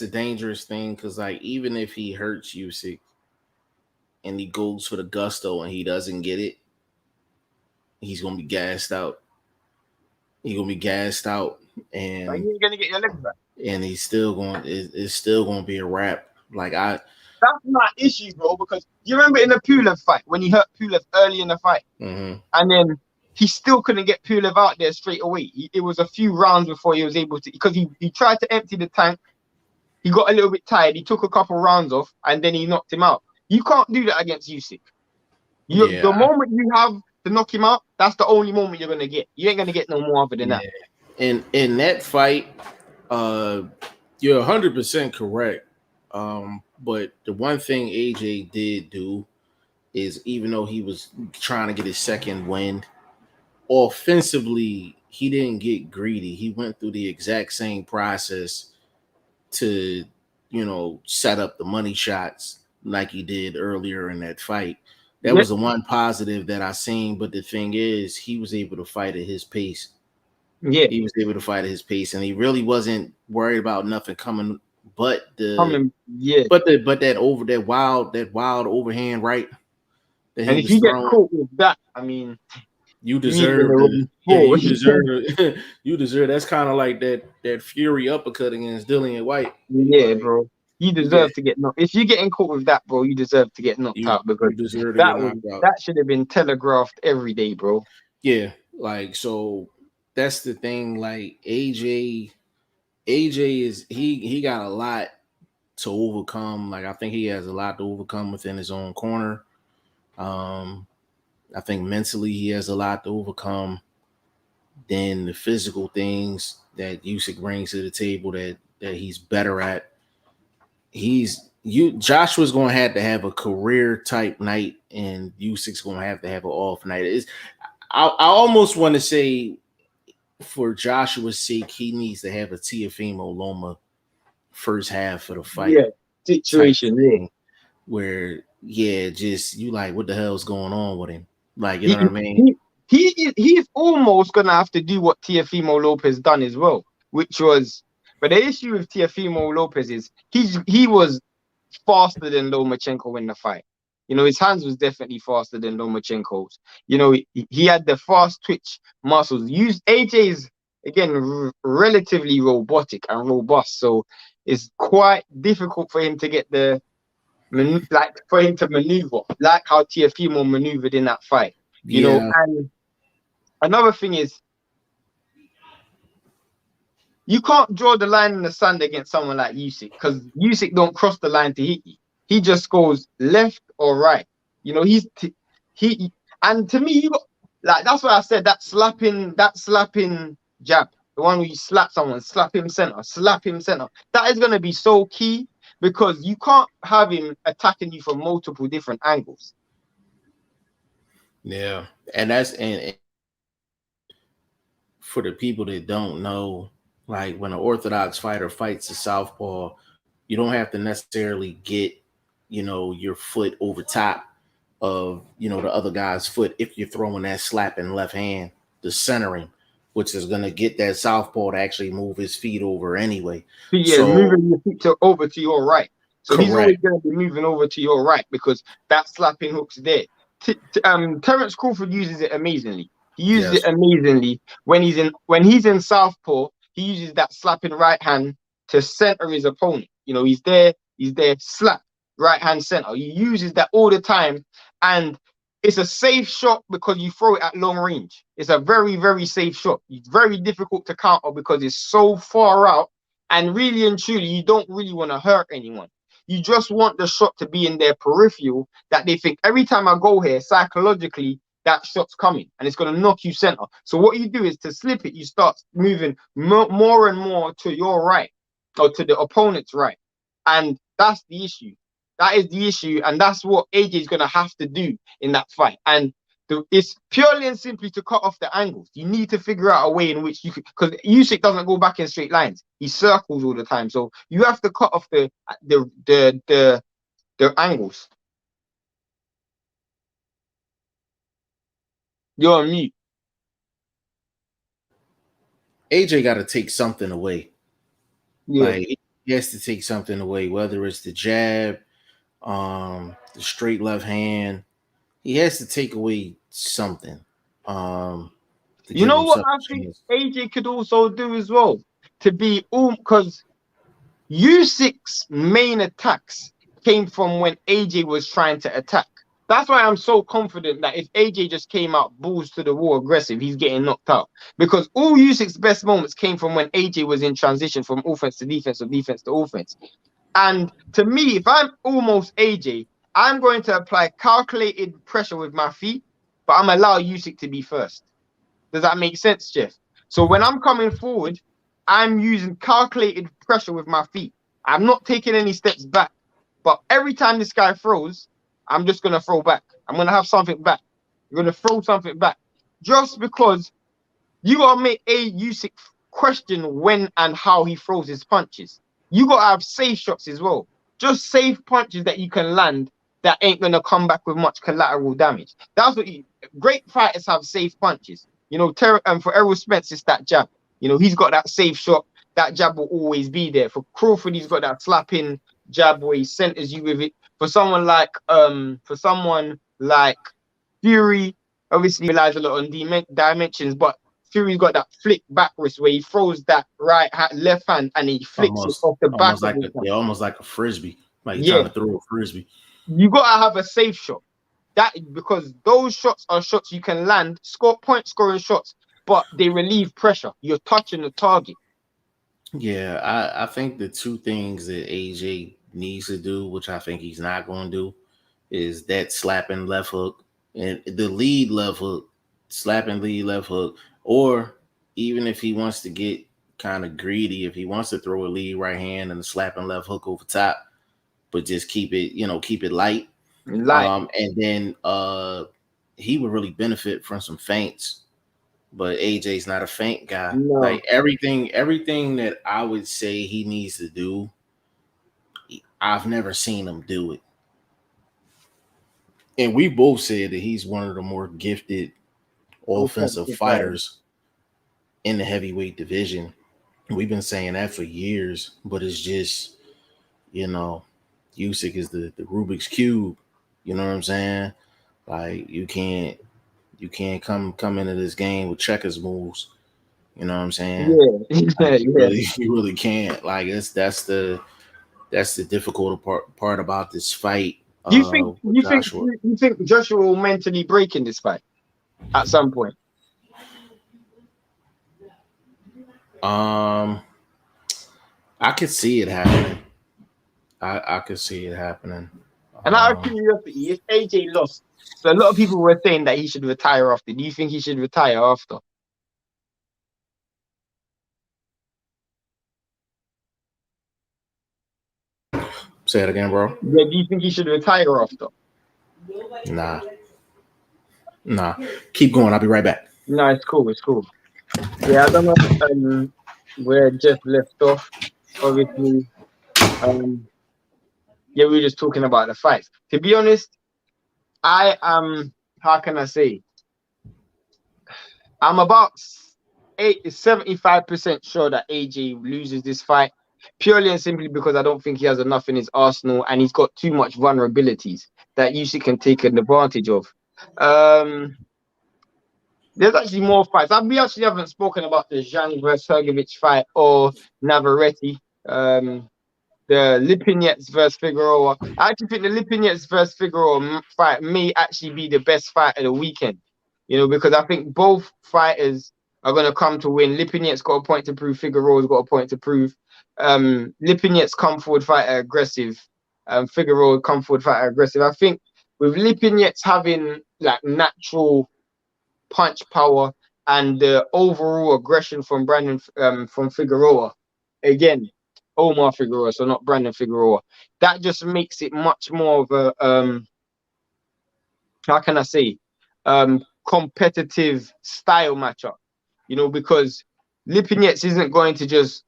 dangerous thing because like even if he hurts Usyk and he goes for the gusto and he doesn't get it, he's gonna be gassed out. He's gonna be gassed out, Like, and you ain't gonna get your legs back. he's still going. It's still gonna be a wrap. Like I, That's my issue, bro. Because you remember in the Pulev fight when he hurt Pulev early in the fight, mm-hmm. and then he still couldn't get Pulev out there straight away. It was a few rounds before he was able to, because he tried to empty the tank. He got a little bit tired. He took a couple rounds off, and then he knocked him out. You can't do that against Usyk. Yeah, The moment you have to knock him out, that's the only moment you're gonna get. You ain't gonna get no more other than yeah. that. And in that fight, uh, you're 100% correct. But the one thing AJ did do is even though he was trying to get his second win, offensively, he didn't get greedy. He went through the exact same process to, set up the money shots like he did earlier in that fight. That Yeah, was the one positive that I seen. But the thing is, he was able to fight at his pace. yeah. He was able to fight at his pace, and he really wasn't worried about nothing coming but the Coming, yeah. but that wild overhand right that And he if was you get throwing. caught with that, You you ain't in the deserve the wrong yeah, sport. you deserve the you deserve that's kind of like that Fury uppercut against Dillian White. Yeah, Like bro. You you get deserve to get knocked. If you're getting caught with that, bro, you deserve to get knocked you out, because you deserve to get knocked out. that should have been telegraphed every day, bro. Yeah, like so that's the thing. Like AJ is he got a lot to overcome. Like I think he has a lot to overcome within his own corner. Um, I think mentally he has a lot to overcome. Then the physical things that Usyk brings to the table that he's better at. Joshua's gonna have to have a career type night, and Usyk's gonna have to have an off night. I almost want to say for Joshua's sake, he needs to have a Teofimo Loma first half of the fight Yeah, type situation. Yeah, thing where just you like what the hell's going on with him? Like, you know he what I mean? he's almost gonna have to do what Teofimo Lopez done as well, which was. But the issue with Teofimo Lopez is he was faster than Lomachenko in the fight. You know, his hands was definitely faster than Lomachenko's. You know, he had the fast twitch muscles. Used AJ's again relatively robotic and robust, so it's quite difficult for him to get like for him to maneuver, like how Tiafimo maneuvered in that fight. You know, Yeah, and another thing is you can't draw the line in the sand against someone like Usyk because Usyk don't cross the line to hit you. He just goes left or right. You know, he and to me, you got like that's why I said that slapping jab, the one where you slap someone, slap him center. That is gonna be so key because you can't have him attacking you from multiple different angles. yeah, and and for the people that don't know, like when an orthodox fighter fights a southpaw, you don't have to necessarily get, your foot over top of, the other guy's foot if you're throwing that slapping left hand, the centering, which is going to get that southpaw to actually move his feet over anyway. So yeah, So, moving your feet over to your right. So he's always correct. going to be moving over to your right because that slapping hook's there. Terence Crawford uses it amazingly. He uses it Yes. amazingly when he's in southpaw. He uses that slapping right hand to center his opponent. You know, he's there, slap right hand center. He uses that all the time, and it's a safe shot because you throw it at long range. It's a very, very safe shot. It's very difficult to counter because it's so far out. And really and truly, you don't really want to hurt anyone. You just want the shot to be in their peripheral that they think every time I go here, psychologically, that shot's coming and it's going to knock you center. So what you do is to slip it, you start moving more and more to your right or to the opponent's right. And that's the issue. That is the issue, and that's what AJ is going to have to do in that fight. And it's purely and simply to cut off the angles. You need to figure out a way in which you could, because Usyk doesn't go back in straight lines. He circles all the time, so you have to cut off the angles. You're on mute. AJ got to take something away. Yeah. Like, he has to take something away, whether it's the jab, the straight left hand. He has to take away something, to You give know what himself I a think chance. AJ could also do as well to be all because Usyk's main attacks came from when AJ was trying to attack. That's why I'm so confident that if AJ just came out balls to the wall aggressive, he's getting knocked out. Because all Usyk's best moments came from when AJ was in transition from offense to defense or defense to offense. And to me, if I'm almost AJ, I'm going to apply calculated pressure with my feet, but I'm allow Usyk to be first. Does that make sense, Jeff? So when I'm coming forward, I'm using calculated pressure with my feet. I'm not taking any steps back. But every time this guy throws, I'm just going to throw back. I'm going to have something back. I'm going to throw something back. Just because you got to make a Usyk question when and how he throws his punches. You got to have safe shots as well. Just safe punches that you can land that ain't going to come back with much collateral damage. That's what great fighters have safe punches. You know, for Errol Spence, it's that jab. You know, he's got that safe shot. That jab will always be there. For Crawford, he's got that slapping jab where he centers you with it. For someone like Fury, obviously relies a lot on dimensions, but Fury's got that flick back wrist where he throws that left hand and he flicks it Almost, off the back almost of like his hand. almost like a frisbee, like you're Yeah, trying to throw a frisbee. you gotta have a safe shot. That because those shots are shots you can land, scoring shots, but they relieve pressure. You're touching the target. Yeah, I think the two things that AJ needs to do, which I think he's not going to do, is that slapping left hook and the lead left hook, slapping lead left hook, or even if he wants to get kind of greedy, if he wants to throw a lead right hand and a slapping left hook over top, but just keep it light. Like, And then he would really benefit from some feints, but AJ's not a feint guy. no. Like everything that I would say he needs to do, I've never seen him do it. And we both said that he's one of the more gifted offensive Offensive fire. fighters in the heavyweight division. We've been saying that for years, but it's just, you know, Usyk is the Rubik's cube. You know what I'm saying? Like you can't come into this game with checkers moves. You know what I'm saying? Yeah, yeah, Like yeah. you really can't. Like that's the difficult part about this fight You think with you think Joshua. you think Joshua will mentally break in this fight at some point? Um, I could see it happening. I could see it happening. And out of curiosity, if AJ lost, so a lot of people were saying that he should retire after. Do you think he should retire after? Say it again, bro. Yeah, do you think he should retire after? Nah, nah. Keep going. I'll be right back. No, it's cool. It's cool. Yeah, I don't know. Where Jeff left off. Obviously, um, yeah, we were just talking about the fights. To be honest, I am. How can I say? I'm about 75% sure that AJ loses this fight, purely and simply because I don't think he has enough in his arsenal and he's got too much vulnerabilities that Usyk can take advantage of. Um, there's actually more fights. We actually haven't spoken about the Zhang versus Hergovic fight or Navarrete. The Lipinets versus Figueroa. I actually think the Lipinets versus Figueroa fight may actually be the best fight of the weekend. You know, because I think both fighters are going to come to win. Lipinets got a point to prove. Figueroa's got a point to prove. Lipinets come forward, fight aggressive. Figueroa come forward, fight aggressive. I think with Lipinets having like natural punch power and the overall aggression from Brandon from Figueroa. Again, Omar Figueroa, so not Brandon Figueroa. That just makes it much more of a how can I say competitive style matchup. You know, because Lipinets isn't going to just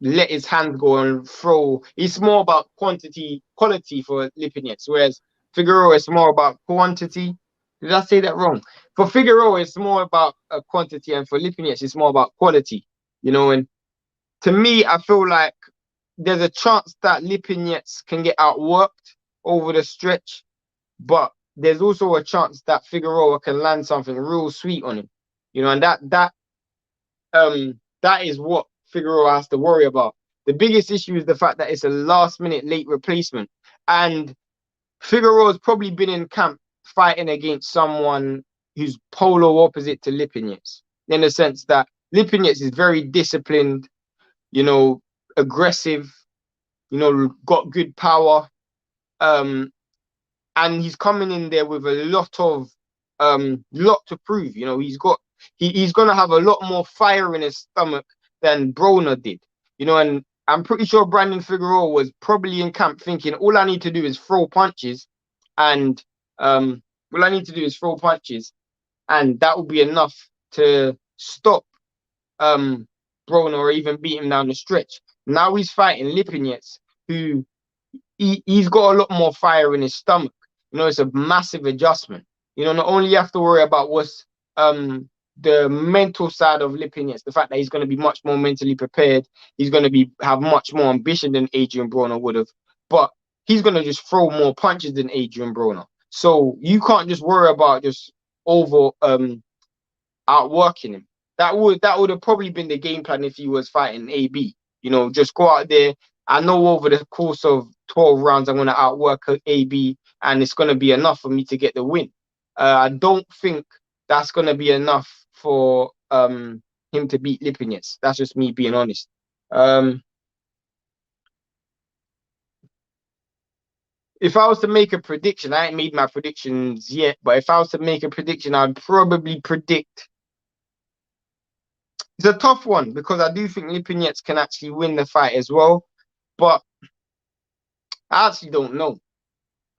let his hands go and throw. It's more about quality for Lipinets, whereas Figueroa is more about quantity. Did I say that wrong? For Figueroa, it's more about quantity, and for Lipinets, it's more about quality. You know, and to me, I feel like there's a chance that Lipinets can get outworked over the stretch, but there's also a chance that Figueroa can land something real sweet on him. You know, and that is what Figueroa has to worry about. The biggest issue is the fact that it's a last minute late replacement. And Figueroa's probably been in camp fighting against someone who's polar opposite to Lipinets, in the sense that Lipinets is very disciplined, you know, aggressive, you know, got good power. Um, and he's coming in there with a lot to prove. You know, he's gonna have a lot more fire in his stomach than Broner did. You know, and I'm pretty sure Brandon Figueroa was probably in camp thinking all I need to do is throw punches and all I need to do is throw punches and that will be enough to stop um Broner or even beat him down the stretch. Now he's fighting Lipinets, who he's got a lot more fire in his stomach. You know, it's a massive adjustment. You know, not only you have to worry about what's the mental side of Lipinets, the fact that he's going to be much more mentally prepared, he's going to be have much more ambition than Adrian Broner would have, but he's going to just throw more punches than Adrian Broner. So you can't just worry about just over outworking him. That would have probably been the game plan if he was fighting AB. You know, just go out there. I know over the course of 12 rounds, I'm going to outwork AB, and it's going to be enough for me to get the win. I don't think that's going to be enough for him to beat Lipinets. That's just me being honest. If I was to make a prediction, I ain't made my predictions yet, but if I was to make a prediction, I'd probably predict. It's a tough one because I do think Lipinets can actually win the fight as well, but I actually don't know.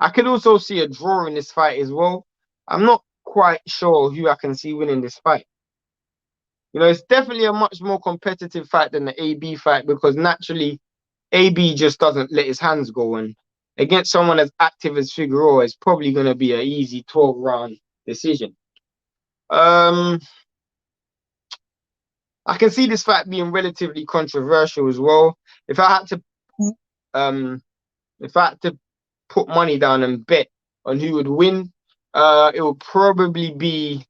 I could also see a draw in this fight as well. I'm not quite sure who I can see winning this fight. You know, it's definitely a much more competitive fight than the AB fight because naturally AB just doesn't let his hands go. And against someone as active as Figueroa, it's probably going to be an easy 12 round decision. I can see this fight being relatively controversial as well. If I had to, um, if I had to put money down and bet on who would win, it would probably be.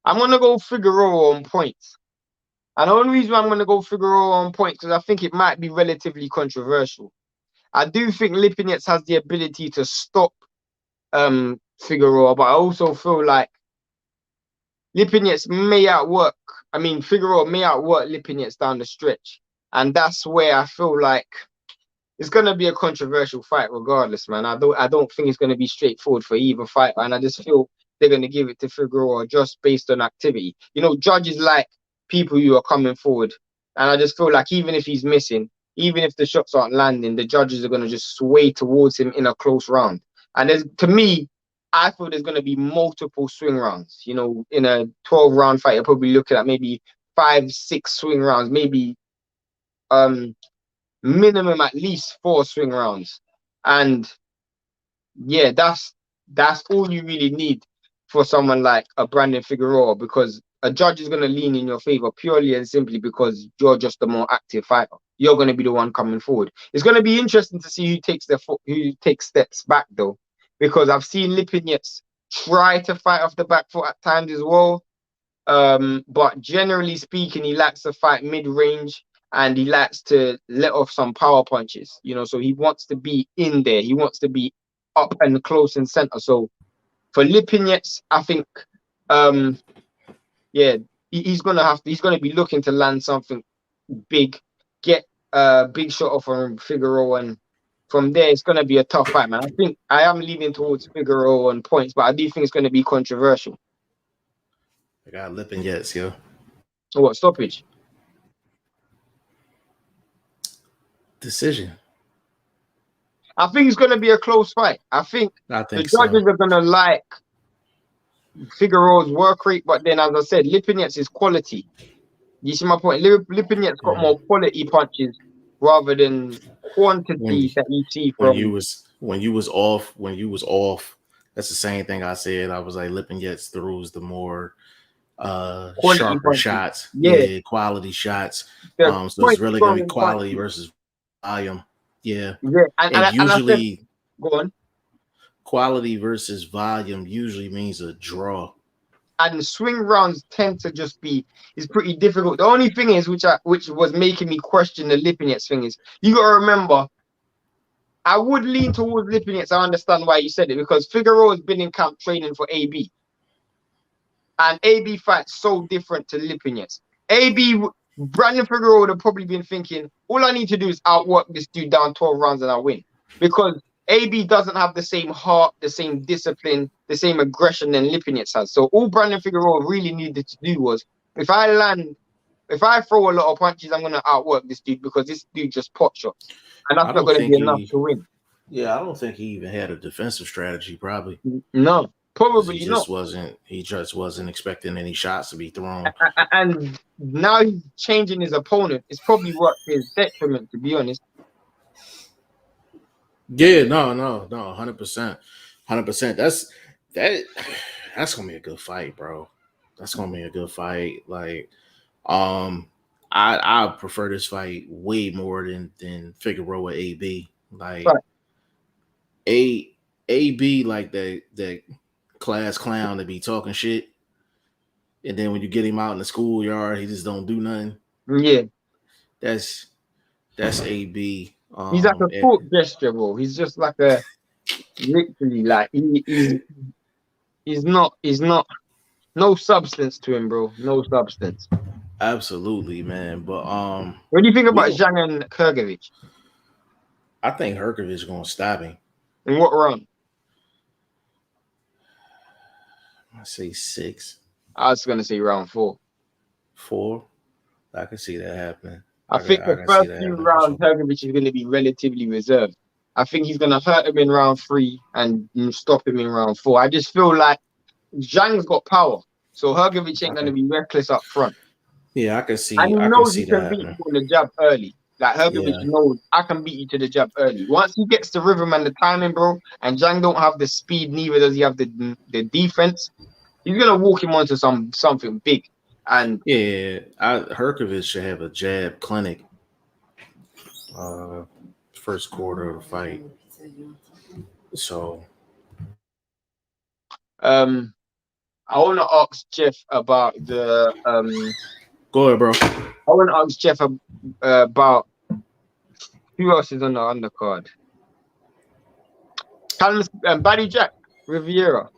I'm gonna go Figueroa on points. And the only reason why I'm gonna go Figueroa on points because I think it might be relatively controversial. I do think Lipinets has the ability to stop Figueroa, but I also feel like Lipinets may outwork. I mean, Figueroa may outwork Lipinets down the stretch, and that's where I feel like it's gonna be a controversial fight, regardless, man. I don't think it's gonna be straightforward for either fight, and I just feel they're gonna give it to Figueroa just based on activity. You know, judges like people who are coming forward, and I just feel like even if he's missing, even if the shots aren't landing, the judges are gonna just sway towards him in a close round. And there's, to me, I feel there's gonna be multiple swing rounds. You know, in a 12-round fight, you're probably looking at maybe 5, 6 swing rounds, maybe um minimum at least 4 swing rounds. And yeah, that's all you really need for someone like a Brandon Figueroa, because a judge is going to lean in your favor purely and simply because you're just the more active fighter. You're going to be the one coming forward. It's going to be interesting to see who takes steps back though, because I've seen Lipinets try to fight off the back foot at times as well. But generally speaking, he likes to fight mid-range and he likes to let off some power punches, you know, so he wants to be in there. He wants to be up and close and center. So for Lipinets, I think, yeah, he's gonna be looking to land something big, get a big shot off from Figueroa, and from there it's gonna be a tough fight, man. I think I am leaning towards Figueroa on points, but I do think it's gonna be controversial. I got Lipinets, yo. What stoppage? Decision. I think it's gonna be a close fight. I think I the think so. judges are gonna like Figueroa's work rate, but then as I said, Lipinets is quality. You see my point? Lipinets got Yeah. more quality punches rather than When you quantity that you see when you from was when you was off when you was off, that's the same thing I said. I was like Lipinets throws the more quality sharper punches. shots, Yeah, yeah, quality shots. the So it's point really gonna be scoring quality punches. versus volume. Yeah. Yeah, And and I said, usually go on. quality versus volume usually means a draw. And swing rounds tend to just be is pretty difficult. The only thing is, which was making me question the Lipinets thing is, you gotta remember, I would lean towards Lipinets. I understand why you said it because Figueroa has been in camp training for AB, and AB fights so different to Lipinets. AB Brandon Figueroa would have probably been thinking, all I need to do is outwork this dude down 12 rounds and I win, because AB doesn't have the same heart, the same discipline, the same aggression than Lipinets has. So all Brandon Figueroa really needed to do was, if I throw a lot of punches, I'm gonna outwork this dude because this dude just pot shots, and that's I not don't gonna be think enough he to win. yeah, I don't think he even had a defensive strategy probably. No, Because probably not. he just wasn't expecting any shots to be thrown. And now he's changing his opponent. It's probably worked to his detriment, to be honest. Yeah, no, 100%. 100%. That that's gonna be a good fight, bro. That's gonna be a good fight. Like, um, I prefer this fight way more than Figueroa AB. Like But A AB like that class clown to be talking shit, and then when you get him out in the schoolyard, he just don't do nothing. yeah, That's that's AB. he's like a court gesture, bro. He's just like a literally like he's not no substance to him, bro. No substance. Absolutely, man. But What do you think we about don't. Zhang and Kurgovich? I think Herkovich gonna stop him. In what round? I say 6, I was gonna say round 4. 4. I can see that happening. I think I the can see first that few happening for rounds, sure. Kurgovich is gonna be relatively reserved. I think he's gonna hurt him in round 3 and stop him in round 4. I just feel like Zhang's got power, so Hergovich ain't gonna Okay. be reckless up front. Yeah, And he I can knows see he that can beat happening. you on the jab early. Like Hergovich Yeah. knows I can beat you to the jab early. Once he gets the rhythm and the timing, bro, and Zhang don't have the speed, neither does he have the defense. He's gonna walk him onto something big. And Yeah. Herkovich should have a jab clinic. uh, first quarter of the fight. So Um, I want to ask Jeff about the go ahead, bro. I want to ask Jeff about who else is on the undercard. Callum, Buddy Jack Riviera.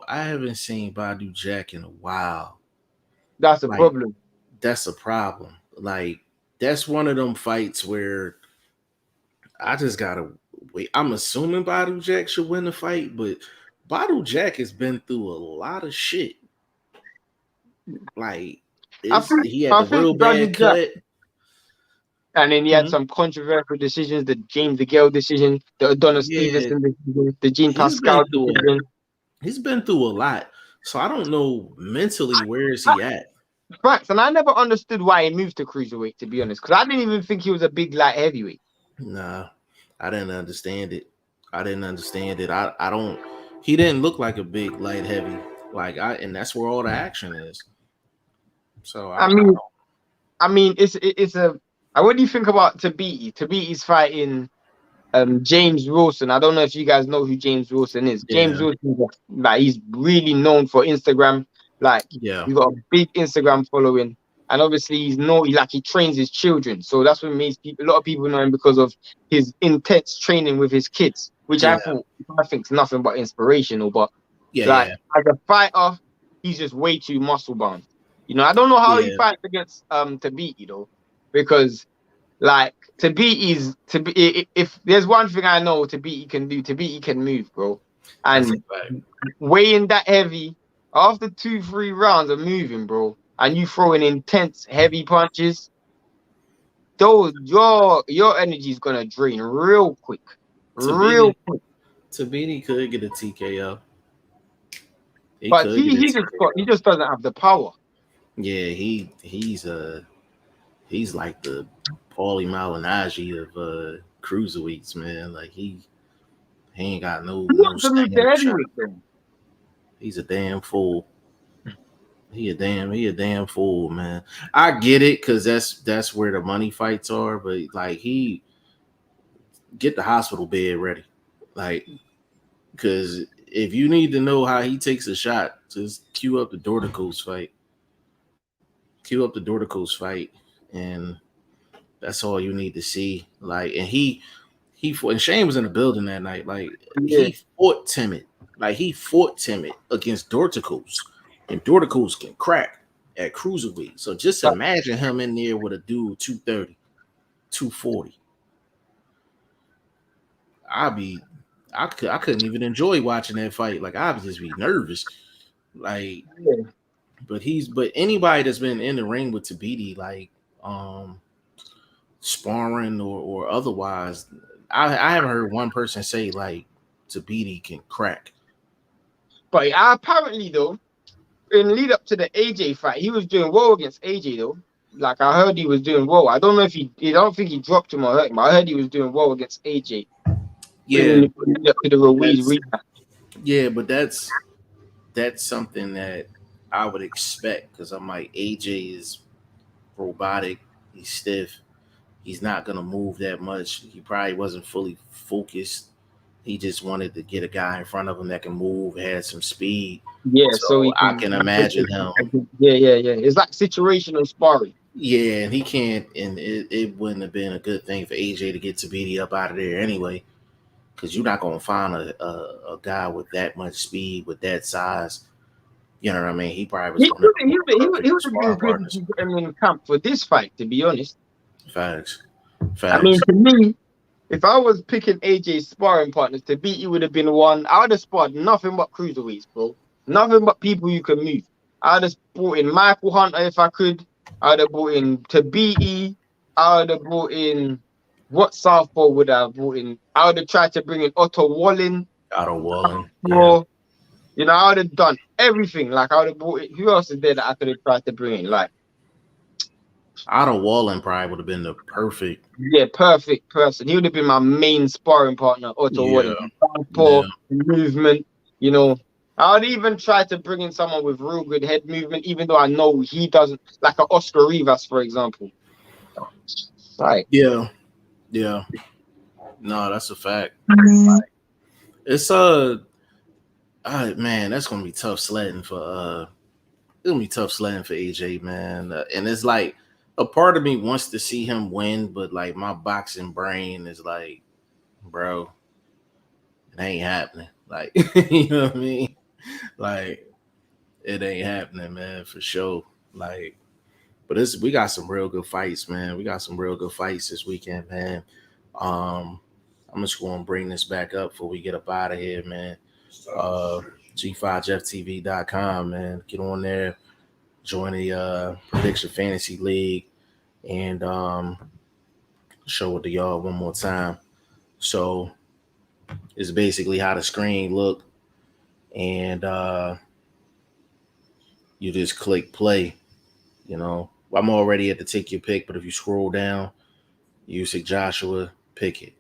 I haven't seen Badu Jack in a while. That's a Like problem. that's a problem. Like that's one of them fights where I just gotta wait. I'm assuming Badu Jack should win the fight, but Badu Jack has been through a lot of shit. Like he had I the think real Buddy bad Jack, cut. and then he had Mhm. some controversial decisions: the James DeGale decision, the Adonis Yeah, Stevenson decision, the Jean he's Pascal been through decision. he's been through a lot. So I don't know mentally where is I, he at. Facts, and I never understood why he moved to cruiserweight, to be honest, because I didn't even think he was a big light heavyweight. Nah, I didn't understand it. I didn't understand it. I don't. He didn't look like a big light heavy. Like and that's where all the action is. So I I mean, don't. it's a. What do you think about Tabiti? Tabiti's fighting James Wilson. I don't know if you guys know who James Wilson is. James Yeah, Wilson, like, he's really known for Instagram. Like, yeah, he's got a big Instagram following, and obviously he trains his children. So that's what makes people, a lot of people know him because of his intense training with his kids, which yeah, I think is nothing but inspirational. But yeah, like, yeah, as a fighter, he's just way too muscle bound. I don't know how he yeah. fights against Tabiti though, because like if there's one thing I know Tabiti can do, Tabiti can move, bro. That's a And fact. weighing that heavy after 2-3 rounds of moving, bro, and you throwing intense heavy punches, those your energy is gonna drain real quick. Real Tabini, quick. Tabini could get a TKO. He But could get a he TKO. just doesn't have the power. Yeah, he's like the Paulie Malignaggi of cruiserweights, man. Like he ain't got He no wants to move stand the up shot. heavyweight though. He's a damn fool. He a damn fool, man. I get it because that's where the money fights are, but like he get the hospital bed ready, like because if you need to know how he takes a shot, just cue up the Dorticos fight. Cue up the Dorticos fight, and that's all you need to see. Like, and he fought, and Shane was in the building that night. Like Yeah. he fought timid. Like he fought timid against Dorticos, and Dorticos can crack at cruiserweight. So just But imagine him in there with a dude 230, 240. I'd be, I couldn't even enjoy watching that fight. Like I'd just be nervous. Like, yeah. but anybody that's been in the ring with Tabiti, like sparring or otherwise, I haven't heard one person say like Tabiti can crack. But apparently though, in lead up to the AJ fight, he was doing well against AJ though. Like I heard he was doing well. I don't know if I don't think he dropped him or hurt him. I heard he was doing well against AJ in Yeah, the lead up to the Ruiz that's rematch. yeah, but that's something that I would expect because I'm like AJ is robotic, he's stiff, he's not gonna move that much. He probably wasn't fully focused. He just wanted to get a guy in front of him that can move, had some speed. Yeah, so So he I can. can imagine him. Yeah. It's like situational sparring. Yeah, and he can't, and it wouldn't have been a good thing for AJ to get Tabiti up out of there anyway, because you're not gonna find a guy with that much speed, with that size. You know what I mean? He probably was He one of would the more he perfect would have been sparring good if partners. you got him in camp for this fight. To be honest, Facts, I mean, facts. to me, if I was picking AJ's sparring partners to beat, you would have been one. I would have sparred nothing but cruiserweights, bro. Nothing but people you can move. I would have brought in Michael Hunter if I could. I would have brought in Tabiti. I would have brought in what Southpaw would I have brought in? I would have tried to bring in Otto Wallin. Otto Wallen, yeah. Or, I would have done everything. Like I would have brought in, who else is there that I could have tried to bring in? Like, Otto Wallen probably would have been the perfect. yeah, perfect person. He would have been my main sparring partner, Otto Yeah, Wallin. yeah. Southpaw, movement, you know. I would even try to bring in someone with real good head movement, even though I know he doesn't, like an Oscar Rivas, for example. Right. Yeah, yeah. No, that's a fact. It's man, that's gonna be tough sledding for it's gonna be tough sledding for AJ, man. And it's like a part of me wants to see him win, but like my boxing brain is like, bro, it ain't happening. Like, you know what I mean? Like, it ain't happening, man, for sure. Like, but it's we got some real good fights, man. We got some real good fights this weekend, man. Um, I'm just going to bring this back up before we get up out of here, man. Uh, G5JeffTV.com, man. Get on there, join the Prediction Fantasy League, and show it to y'all one more time. So it's basically how the screen look, and you just click play. You know, I'm already at the take your pick, but if you scroll down, Usyk Joshua, pick it.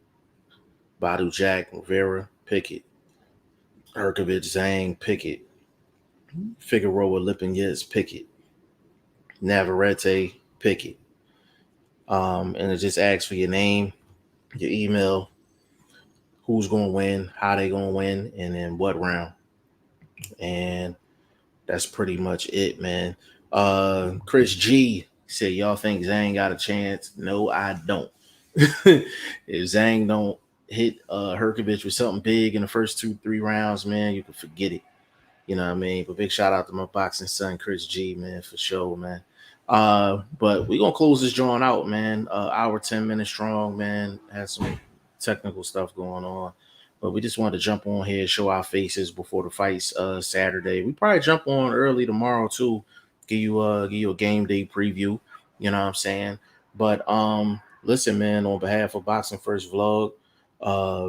Badu Jack Rivera, pick it. Herkovich Zhang, pick it. Figueroa Lipinets, pick it. Navarrete, pick it. And it just asks for your name, your email, who's going to win, how they going to win, and then what round. And that's pretty much it, man. Chris G said, y'all think Zhang got a chance? No, I don't. If Zhang don't hit Herkovich with something big in the first 2-3 rounds, man, you can forget it. You know what I mean? But big shout out to my boxing son, Chris G, man, for sure, man. But we're gonna close this drawing out, man. Hour 10 minutes strong, man. Had some technical stuff going on. But we just wanted to jump on here, show our faces before the fights Saturday. We probably jump on early tomorrow too. Give you a game day preview. You know what I'm saying? But listen, man, on behalf of Boxing First Vlog,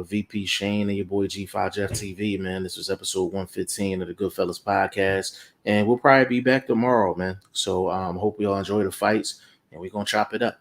VP Shane and your boy G5 Jeff TV, man. This was episode 115 of the Goodfellas podcast. And we'll probably be back tomorrow, man. So hope we all enjoy the fights and we're gonna chop it up.